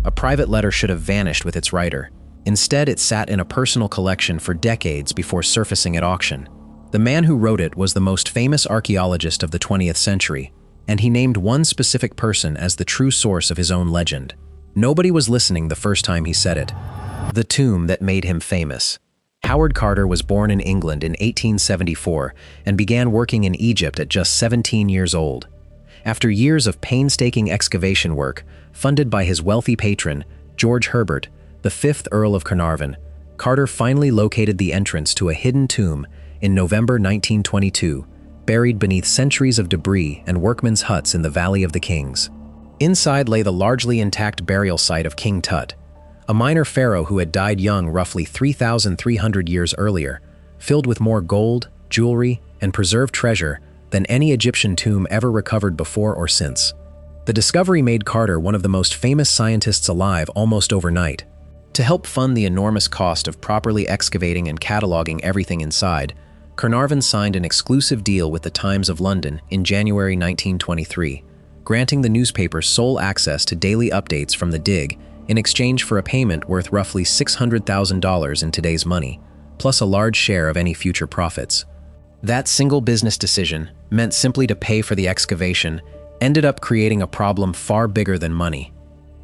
A private letter should have vanished with its writer. Instead, it sat in a personal collection for decades before surfacing at auction. The man who wrote it was the most famous archaeologist of the 20th century, and he named one specific person as the true source of his own legend. Nobody was listening the first time he said it. The tomb that made him famous. Howard Carter was born in England in 1874 and began working in Egypt at just 17 years old. After years of painstaking excavation work, funded by his wealthy patron, George Herbert, the 5th Earl of Carnarvon, Carter finally located the entrance to a hidden tomb in November 1922, buried beneath centuries of debris and workmen's huts in the Valley of the Kings. Inside lay the largely intact burial site of King Tut, a minor pharaoh who had died young roughly 3,300 years earlier, filled with more gold, jewelry, and preserved treasure than any Egyptian tomb ever recovered before or since. The discovery made Carter one of the most famous scientists alive almost overnight. To help fund the enormous cost of properly excavating and cataloging everything inside, Carnarvon signed an exclusive deal with the Times of London in January 1923, granting the newspaper sole access to daily updates from the dig in exchange for a payment worth roughly $600,000 in today's money, plus a large share of any future profits. That single business decision, meant simply to pay for the excavation, ended up creating a problem far bigger than money.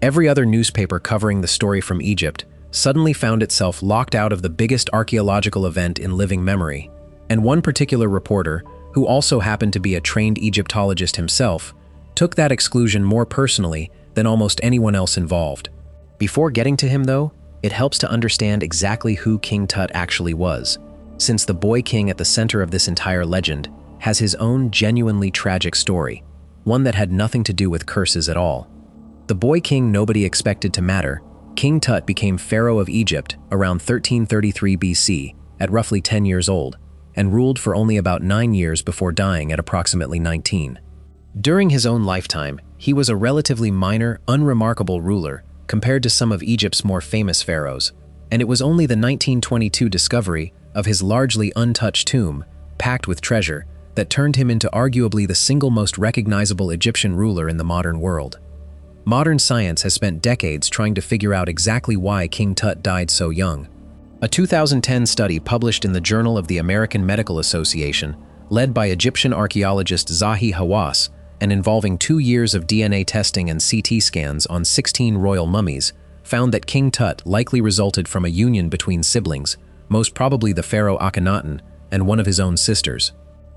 Every other newspaper covering the story from Egypt suddenly found itself locked out of the biggest archaeological event in living memory, and one particular reporter, who also happened to be a trained Egyptologist himself, took that exclusion more personally than almost anyone else involved. Before getting to him, though, it helps to understand exactly who King Tut actually was, since the boy king at the center of this entire legend has his own genuinely tragic story, one that had nothing to do with curses at all. The boy king nobody expected to matter, King Tut became pharaoh of Egypt around 1333 BC at roughly 10 years old, and ruled for only about 9 years before dying at approximately 19. During his own lifetime, he was a relatively minor, unremarkable ruler compared to some of Egypt's more famous pharaohs, and it was only the 1922 discovery of his largely untouched tomb, packed with treasure, that turned him into arguably the single most recognizable Egyptian ruler in the modern world. Modern science has spent decades trying to figure out exactly why King Tut died so young. A 2010 study published in the Journal of the American Medical Association, led by Egyptian archaeologist Zahi Hawass, and involving 2 years of DNA testing and CT scans on 16 royal mummies, found that King Tut likely resulted from a union between siblings, most probably the pharaoh Akhenaten and one of his own sisters.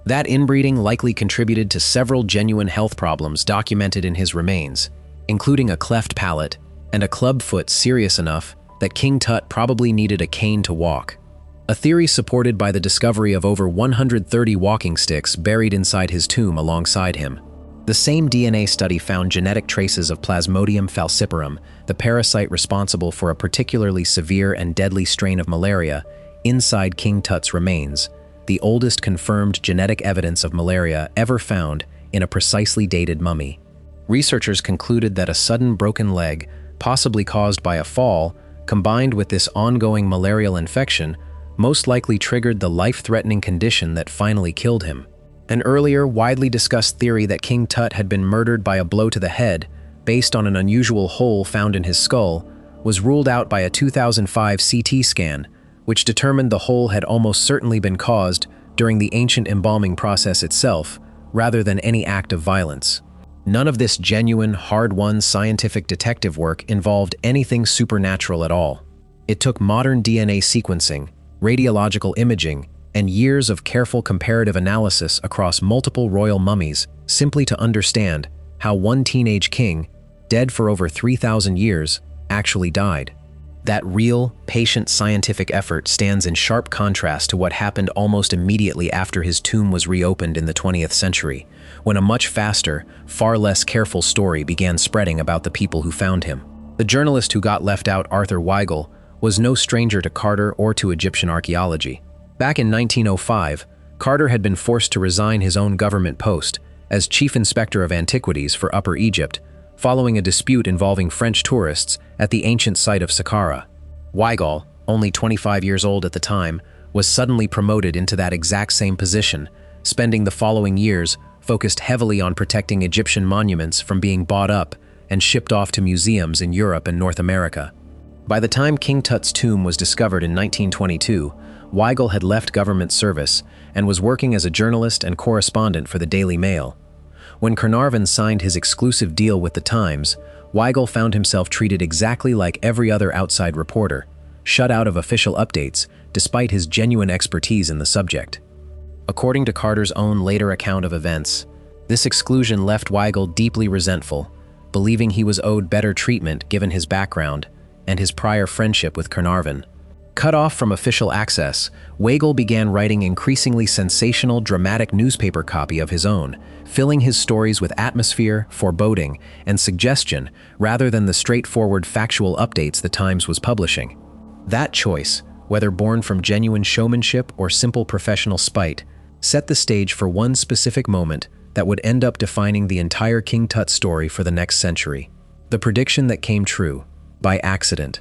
That inbreeding likely contributed to several genuine health problems documented in his remains, including a cleft palate and a club foot serious enough that King Tut probably needed a cane to walk. A theory supported by the discovery of over 130 walking sticks buried inside his tomb alongside him. The same DNA study found genetic traces of Plasmodium falciparum, the parasite responsible for a particularly severe and deadly strain of malaria, inside King Tut's remains, the oldest confirmed genetic evidence of malaria ever found in a precisely dated mummy. Researchers concluded that a sudden broken leg, possibly caused by a fall, combined with this ongoing malarial infection, most likely triggered the life-threatening condition that finally killed him. An earlier, widely discussed theory that King Tut had been murdered by a blow to the head, based on an unusual hole found in his skull, was ruled out by a 2005 CT scan, which determined the hole had almost certainly been caused during the ancient embalming process itself, rather than any act of violence. None of this genuine, hard-won scientific detective work involved anything supernatural at all. It took modern DNA sequencing, radiological imaging, and years of careful comparative analysis across multiple royal mummies simply to understand how one teenage king, dead for over 3,000 years, actually died. That real, patient scientific effort stands in sharp contrast to what happened almost immediately after his tomb was reopened in the 20th century, when a much faster, far less careful story began spreading about the people who found him. The journalist who got left out, Arthur Weigel, was no stranger to Carter or to Egyptian archaeology. Back in 1905, Carter had been forced to resign his own government post as Chief Inspector of Antiquities for Upper Egypt, following a dispute involving French tourists at the ancient site of Saqqara. Weigel, only 25 years old at the time, was suddenly promoted into that exact same position, spending the following years focused heavily on protecting Egyptian monuments from being bought up and shipped off to museums in Europe and North America. By the time King Tut's tomb was discovered in 1922, Weigel had left government service and was working as a journalist and correspondent for the Daily Mail. When Carnarvon signed his exclusive deal with the Times, Weigel found himself treated exactly like every other outside reporter, shut out of official updates despite his genuine expertise in the subject. According to Carter's own later account of events, this exclusion left Weigel deeply resentful, believing he was owed better treatment given his background and his prior friendship with Carnarvon. Cut off from official access, Weigel began writing increasingly sensational, dramatic newspaper copy of his own, filling his stories with atmosphere, foreboding, and suggestion rather than the straightforward factual updates the Times was publishing. That choice, whether born from genuine showmanship or simple professional spite, set the stage for one specific moment that would end up defining the entire King Tut story for the next century. The prediction that came true, by accident.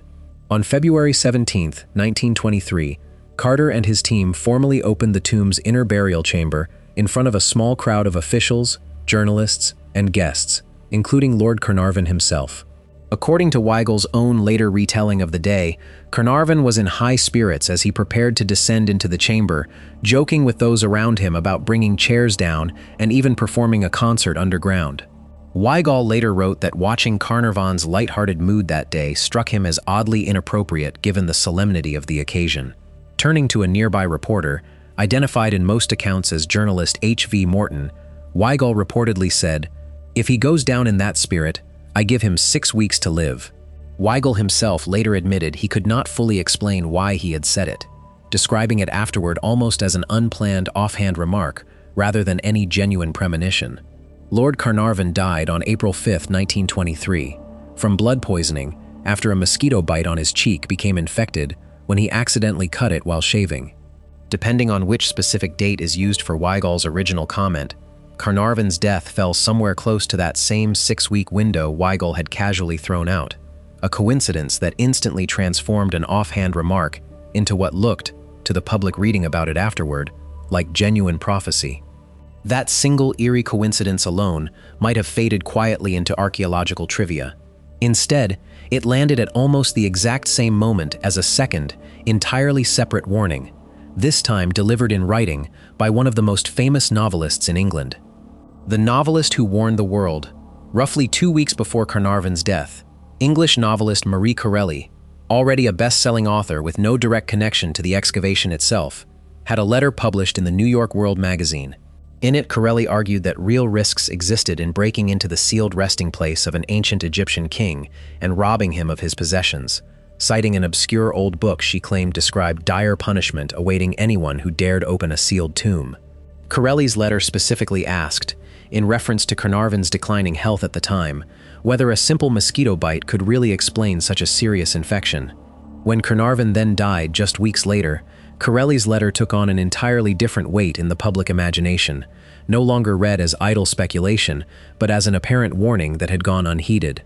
On February 17, 1923, Carter and his team formally opened the tomb's inner burial chamber in front of a small crowd of officials, journalists, and guests, including Lord Carnarvon himself. According to Weigel's own later retelling of the day, Carnarvon was in high spirits as he prepared to descend into the chamber, joking with those around him about bringing chairs down and even performing a concert underground. Weigel later wrote that watching Carnarvon's lighthearted mood that day struck him as oddly inappropriate given the solemnity of the occasion. Turning to a nearby reporter, identified in most accounts as journalist H.V. Morton, Weigel reportedly said, "If he goes down in that spirit, I give him 6 weeks to live." Weigel himself later admitted he could not fully explain why he had said it, describing it afterward almost as an unplanned, offhand remark rather than any genuine premonition. Lord Carnarvon died on April 5, 1923, from blood poisoning after a mosquito bite on his cheek became infected when he accidentally cut it while shaving. Depending on which specific date is used for Weigel's original comment, Carnarvon's death fell somewhere close to that same 6-week window Weigel had casually thrown out, a coincidence that instantly transformed an offhand remark into what looked, to the public reading about it afterward, like genuine prophecy. That single eerie coincidence alone might have faded quietly into archaeological trivia. Instead, it landed at almost the exact same moment as a second, entirely separate warning, this time delivered in writing by one of the most famous novelists in England. The novelist who warned the world, roughly 2 weeks before Carnarvon's death, English novelist Marie Corelli, already a best-selling author with no direct connection to the excavation itself, had a letter published in the New York World magazine. In it, Corelli argued that real risks existed in breaking into the sealed resting place of an ancient Egyptian king and robbing him of his possessions, citing an obscure old book she claimed described dire punishment awaiting anyone who dared open a sealed tomb. Corelli's letter specifically asked, in reference to Carnarvon's declining health at the time, whether a simple mosquito bite could really explain such a serious infection. When Carnarvon then died just weeks later, Corelli's letter took on an entirely different weight in the public imagination, no longer read as idle speculation, but as an apparent warning that had gone unheeded.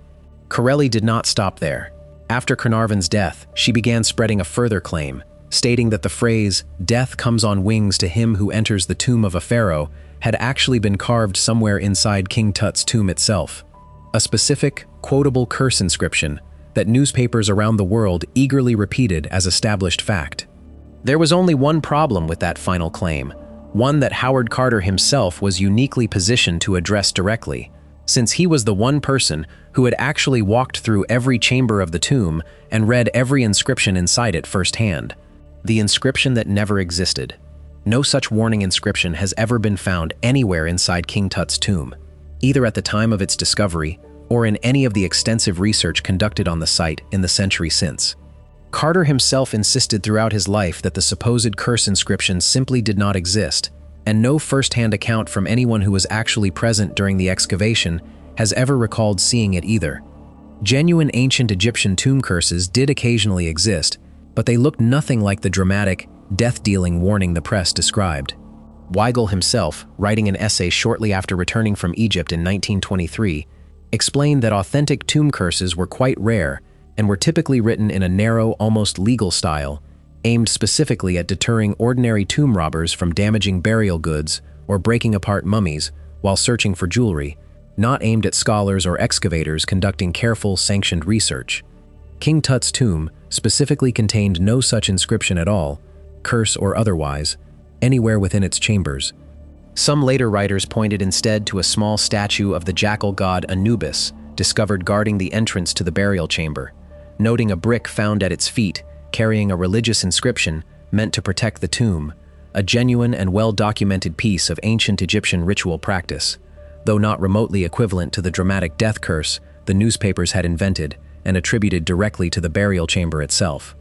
Corelli did not stop there. After Carnarvon's death, she began spreading a further claim, stating that the phrase, "Death comes on wings to him who enters the tomb of a pharaoh," had actually been carved somewhere inside King Tut's tomb itself. A specific, quotable curse inscription that newspapers around the world eagerly repeated as established fact. There was only one problem with that final claim, one that Howard Carter himself was uniquely positioned to address directly, since he was the one person who had actually walked through every chamber of the tomb and read every inscription inside it firsthand. The inscription that never existed. No such warning inscription has ever been found anywhere inside King Tut's tomb, either at the time of its discovery or in any of the extensive research conducted on the site in the century since. Carter himself insisted throughout his life that the supposed curse inscription simply did not exist, and no first-hand account from anyone who was actually present during the excavation has ever recalled seeing it either. Genuine ancient Egyptian tomb curses did occasionally exist, but they looked nothing like the dramatic, death-dealing warning the press described. Weigel himself, writing an essay shortly after returning from Egypt in 1923, explained that authentic tomb curses were quite rare and were typically written in a narrow, almost legal style, aimed specifically at deterring ordinary tomb robbers from damaging burial goods or breaking apart mummies while searching for jewelry, not aimed at scholars or excavators conducting careful, sanctioned research. King Tut's tomb specifically contained no such inscription at all, curse or otherwise, anywhere within its chambers. Some later writers pointed instead to a small statue of the jackal god Anubis, discovered guarding the entrance to the burial chamber, noting a brick found at its feet carrying a religious inscription meant to protect the tomb, a genuine and well-documented piece of ancient Egyptian ritual practice, though not remotely equivalent to the dramatic death curse the newspapers had invented and attributed directly to the burial chamber itself.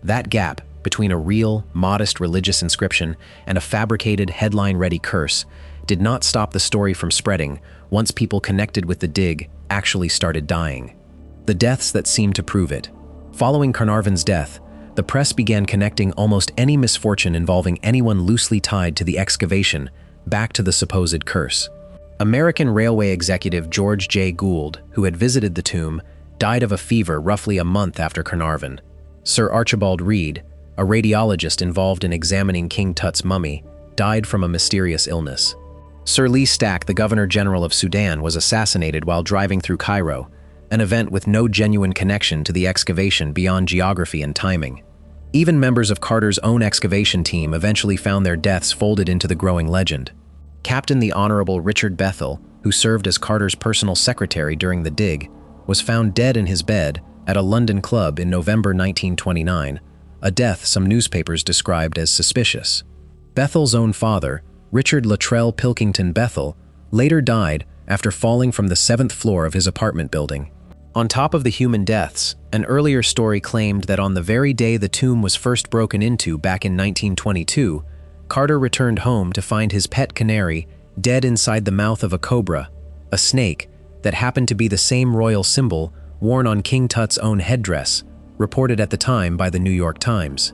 That gap between a real, modest religious inscription and a fabricated, headline-ready curse did not stop the story from spreading once people connected with the dig actually started dying. The deaths that seemed to prove it. Following Carnarvon's death, the press began connecting almost any misfortune involving anyone loosely tied to the excavation back to the supposed curse. American railway executive George J. Gould, who had visited the tomb, died of a fever roughly a month after Carnarvon. Sir Archibald Reed, a radiologist involved in examining King Tut's mummy, died from a mysterious illness. Sir Lee Stack, the Governor-General of Sudan, was assassinated while driving through Cairo, an event with no genuine connection to the excavation beyond geography and timing. Even members of Carter's own excavation team eventually found their deaths folded into the growing legend. Captain the Honorable Richard Bethel, who served as Carter's personal secretary during the dig, was found dead in his bed at a London club in November 1929, a death some newspapers described as suspicious. Bethel's own father, Richard Luttrell Pilkington Bethel, later died after falling from the 7th floor of his apartment building. On top of the human deaths, an earlier story claimed that on the very day the tomb was first broken into back in 1922, Carter returned home to find his pet canary dead inside the mouth of a cobra, a snake that happened to be the same royal symbol worn on King Tut's own headdress, reported at the time by the New York Times.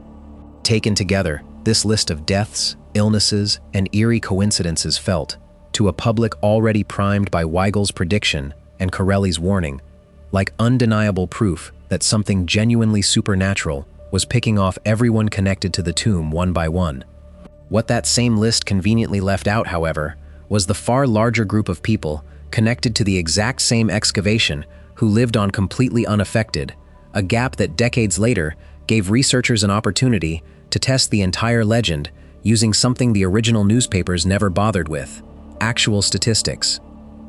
Taken together, this list of deaths, illnesses, and eerie coincidences felt, to a public already primed by Weigel's prediction and Corelli's warning, like undeniable proof that something genuinely supernatural was picking off everyone connected to the tomb one by one. What that same list conveniently left out, however, was the far larger group of people connected to the exact same excavation who lived on completely unaffected, a gap that decades later gave researchers an opportunity to test the entire legend using something the original newspapers never bothered with: actual statistics.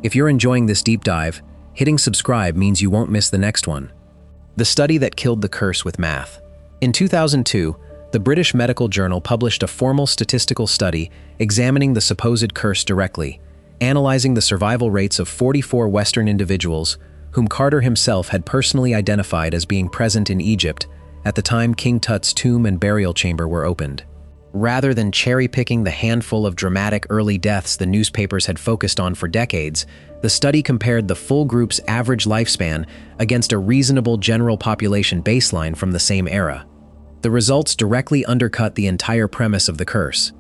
If you're enjoying this deep dive, hitting subscribe means you won't miss the next one. The study that killed the curse with math. In 2002, the British Medical Journal published a formal statistical study examining the supposed curse directly, analyzing the survival rates of 44 Western individuals whom Carter himself had personally identified as being present in Egypt at the time King Tut's tomb and burial chamber were opened. Rather than cherry-picking the handful of dramatic early deaths the newspapers had focused on for decades, the study compared the full group's average lifespan against a reasonable general population baseline from the same era. The results directly undercut the entire premise of the curse.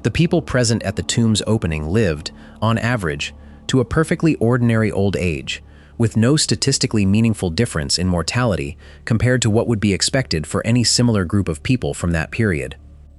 The people present at the tomb's opening lived, on average, to a perfectly ordinary old age, with no statistically meaningful difference in mortality compared to what would be expected for any similar group of people from that period.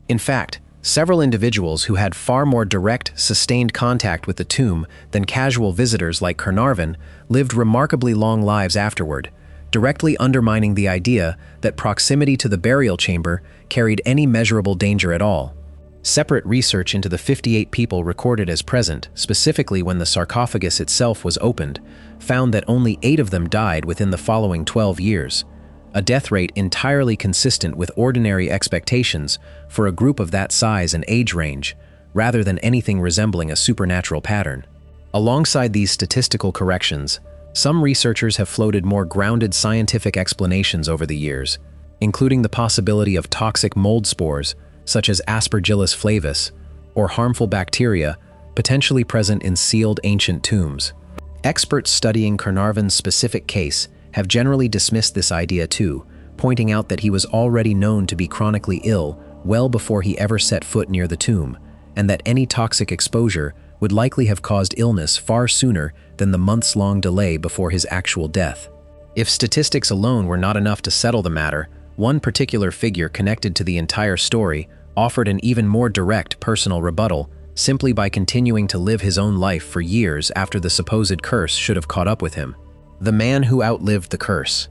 In fact, several individuals who had far more direct, sustained contact with the tomb than casual visitors like Carnarvon lived remarkably long lives afterward, directly undermining the idea that proximity to the burial chamber carried any measurable danger at all. Separate research into the 58 people recorded as present, specifically when the sarcophagus itself was opened, found that only 8 of them died within the following 12 years, a death rate entirely consistent with ordinary expectations for a group of that size and age range, rather than anything resembling a supernatural pattern. Alongside these statistical corrections, some researchers have floated more grounded scientific explanations over the years, including the possibility of toxic mold spores, such as Aspergillus flavus, or harmful bacteria potentially present in sealed ancient tombs. Experts studying Carnarvon's specific case have generally dismissed this idea too, pointing out that he was already known to be chronically ill well before he ever set foot near the tomb, and that any toxic exposure would likely have caused illness far sooner than the months-long delay before his actual death. If statistics alone were not enough to settle the matter, one particular figure connected to the entire story offered an even more direct personal rebuttal, simply by continuing to live his own life for years after the supposed curse should have caught up with him. The man who outlived the curse.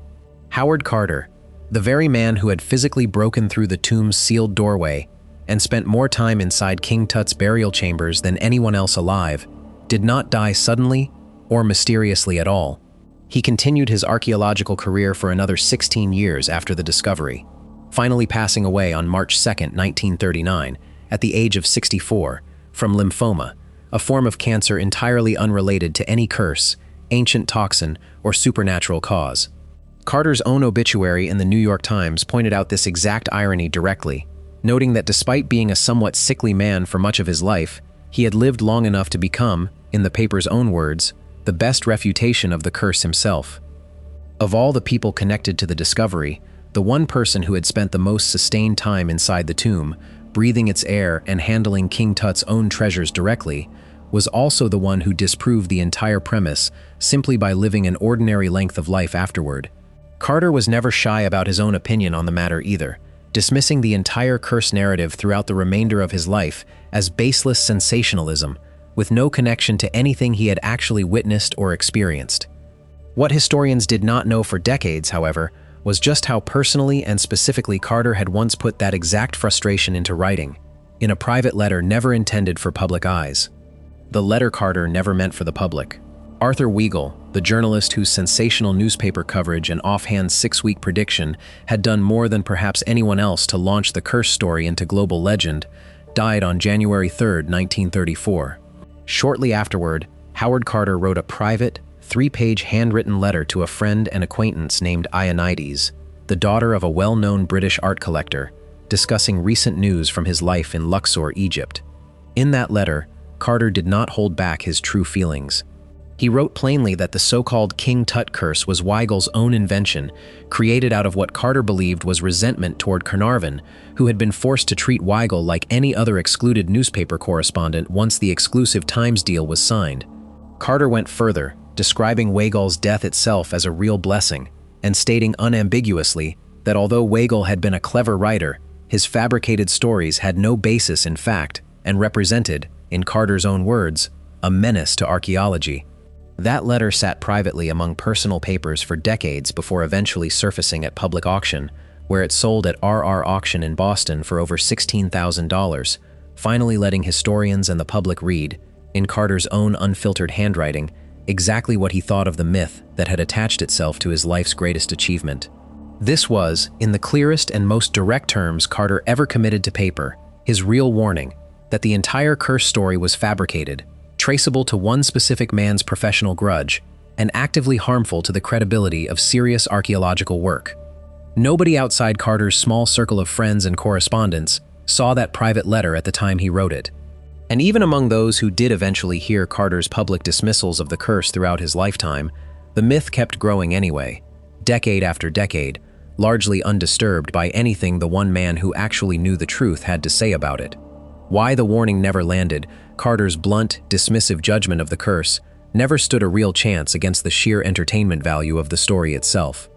Howard Carter, the very man who had physically broken through the tomb's sealed doorway and spent more time inside King Tut's burial chambers than anyone else alive, did not die suddenly or mysteriously at all. He continued his archaeological career for another 16 years after the discovery, finally passing away on March 2, 1939, at the age of 64, from lymphoma, a form of cancer entirely unrelated to any curse, ancient toxin, or supernatural cause. Carter's own obituary in the New York Times pointed out this exact irony directly, noting that despite being a somewhat sickly man for much of his life, he had lived long enough to become, in the paper's own words, the best refutation of the curse himself. Of all the people connected to the discovery, the one person who had spent the most sustained time inside the tomb, breathing its air and handling King Tut's own treasures directly, was also the one who disproved the entire premise simply by living an ordinary length of life afterward. Carter was never shy about his own opinion on the matter either, dismissing the entire curse narrative throughout the remainder of his life as baseless sensationalism, with no connection to anything he had actually witnessed or experienced. What historians did not know for decades, however, was just how personally and specifically Carter had once put that exact frustration into writing, in a private letter never intended for public eyes. The letter Carter never meant for the public. Arthur Weigel, the journalist whose sensational newspaper coverage and offhand 6-week prediction had done more than perhaps anyone else to launch the curse story into global legend, died on January 3, 1934. Shortly afterward, Howard Carter wrote a private, 3-page handwritten letter to a friend and acquaintance named Ionides, the daughter of a well-known British art collector, discussing recent news from his life in Luxor, Egypt. In that letter, Carter did not hold back his true feelings. He wrote plainly that the so-called King Tut curse was Weigel's own invention, created out of what Carter believed was resentment toward Carnarvon, who had been forced to treat Weigel like any other excluded newspaper correspondent once the exclusive Times deal was signed. Carter went further, describing Weigel's death itself as a real blessing, and stating unambiguously that although Weigel had been a clever writer, his fabricated stories had no basis in fact and represented, in Carter's own words, a menace to archaeology. That letter sat privately among personal papers for decades before eventually surfacing at public auction, where it sold at RR Auction in Boston for over $16,000, finally letting historians and the public read, in Carter's own unfiltered handwriting, exactly what he thought of the myth that had attached itself to his life's greatest achievement. This was, in the clearest and most direct terms Carter ever committed to paper, his real warning that the entire curse story was fabricated, traceable to one specific man's professional grudge, and actively harmful to the credibility of serious archaeological work. Nobody outside Carter's small circle of friends and correspondents saw that private letter at the time he wrote it. And even among those who did eventually hear Carter's public dismissals of the curse throughout his lifetime, the myth kept growing anyway, decade after decade, largely undisturbed by anything the one man who actually knew the truth had to say about it. Why the warning never landed, Carter's blunt, dismissive judgment of the curse, never stood a real chance against the sheer entertainment value of the story itself.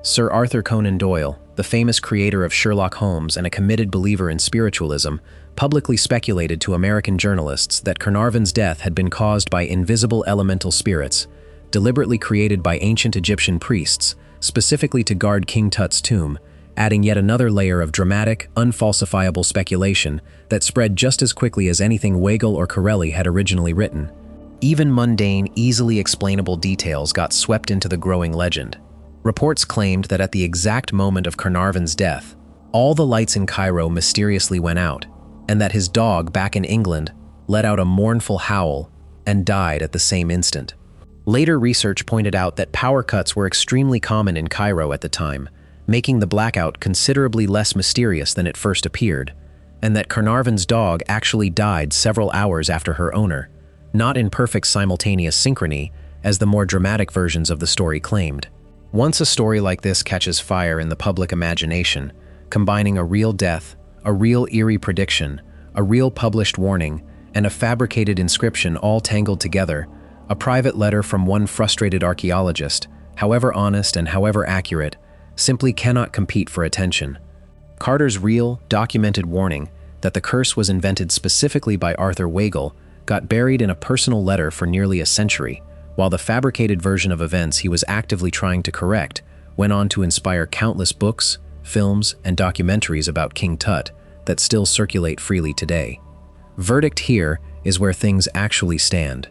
Sir Arthur Conan Doyle, the famous creator of Sherlock Holmes and a committed believer in spiritualism, publicly speculated to American journalists that Carnarvon's death had been caused by invisible elemental spirits, deliberately created by ancient Egyptian priests, specifically to guard King Tut's tomb, adding yet another layer of dramatic, unfalsifiable speculation that spread just as quickly as anything Weigel or Corelli had originally written. Even mundane, easily explainable details got swept into the growing legend. Reports claimed that at the exact moment of Carnarvon's death, all the lights in Cairo mysteriously went out, and that his dog back in England let out a mournful howl and died at the same instant. Later research pointed out that power cuts were extremely common in Cairo at the time, making the blackout considerably less mysterious than it first appeared, and that Carnarvon's dog actually died several hours after her owner, not in perfect simultaneous synchrony, as the more dramatic versions of the story claimed. Once a story like this catches fire in the public imagination, combining a real death, a real eerie prediction, a real published warning, and a fabricated inscription all tangled together, a private letter from one frustrated archaeologist, however honest and however accurate, simply cannot compete for attention. Carter's real, documented warning that the curse was invented specifically by Arthur Weigel, got buried in a personal letter for nearly a century, while the fabricated version of events he was actively trying to correct went on to inspire countless books, films, and documentaries about King Tut that still circulate freely today. Verdict here is where things actually stand.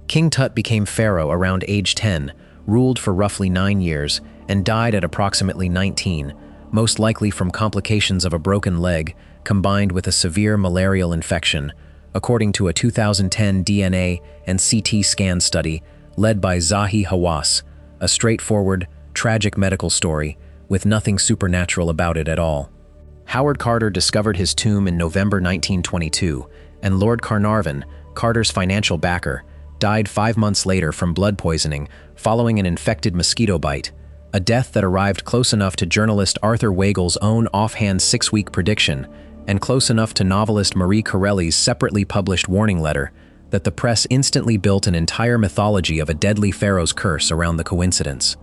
King Tut became pharaoh around age 10, ruled for roughly 9 years, and died at approximately 19, most likely from complications of a broken leg combined with a severe malarial infection, according to a 2010 DNA and CT scan study led by Zahi Hawass, a straightforward, tragic medical story with nothing supernatural about it at all. Howard Carter discovered his tomb in November 1922, and Lord Carnarvon, Carter's financial backer, died 5 months later from blood poisoning following an infected mosquito bite, a death that arrived close enough to journalist Arthur Weigel's own offhand 6-week prediction, and close enough to novelist Marie Corelli's separately published warning letter that the press instantly built an entire mythology of a deadly pharaoh's curse around the coincidence.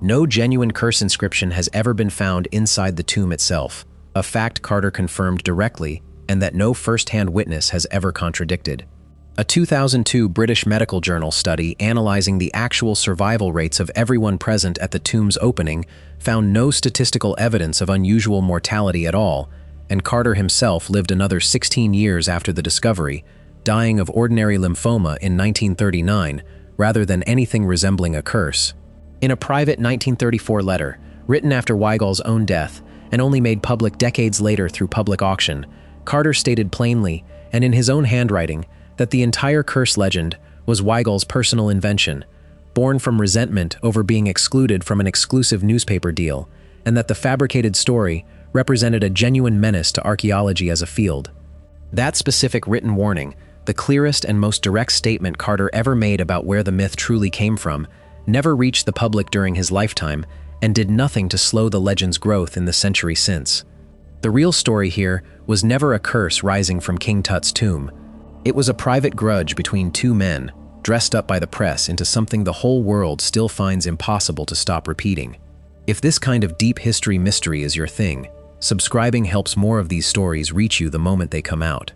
No genuine curse inscription has ever been found inside the tomb itself, a fact Carter confirmed directly and that no first-hand witness has ever contradicted. A 2002 British medical journal study analyzing the actual survival rates of everyone present at the tomb's opening found no statistical evidence of unusual mortality at all, and Carter himself lived another 16 years after the discovery, dying of ordinary lymphoma in 1939 rather than anything resembling a curse. In a private 1934 letter, written after Weigel's own death and only made public decades later through public auction, Carter stated plainly, and in his own handwriting, that the entire curse legend was Weigel's personal invention, born from resentment over being excluded from an exclusive newspaper deal, and that the fabricated story represented a genuine menace to archaeology as a field. That specific written warning, the clearest and most direct statement Carter ever made about where the myth truly came from, never reached the public during his lifetime and did nothing to slow the legend's growth in the century since. The real story here was never a curse rising from King Tut's tomb. It was a private grudge between two men, dressed up by the press into something the whole world still finds impossible to stop repeating. If this kind of deep history mystery is your thing, subscribing helps more of these stories reach you the moment they come out.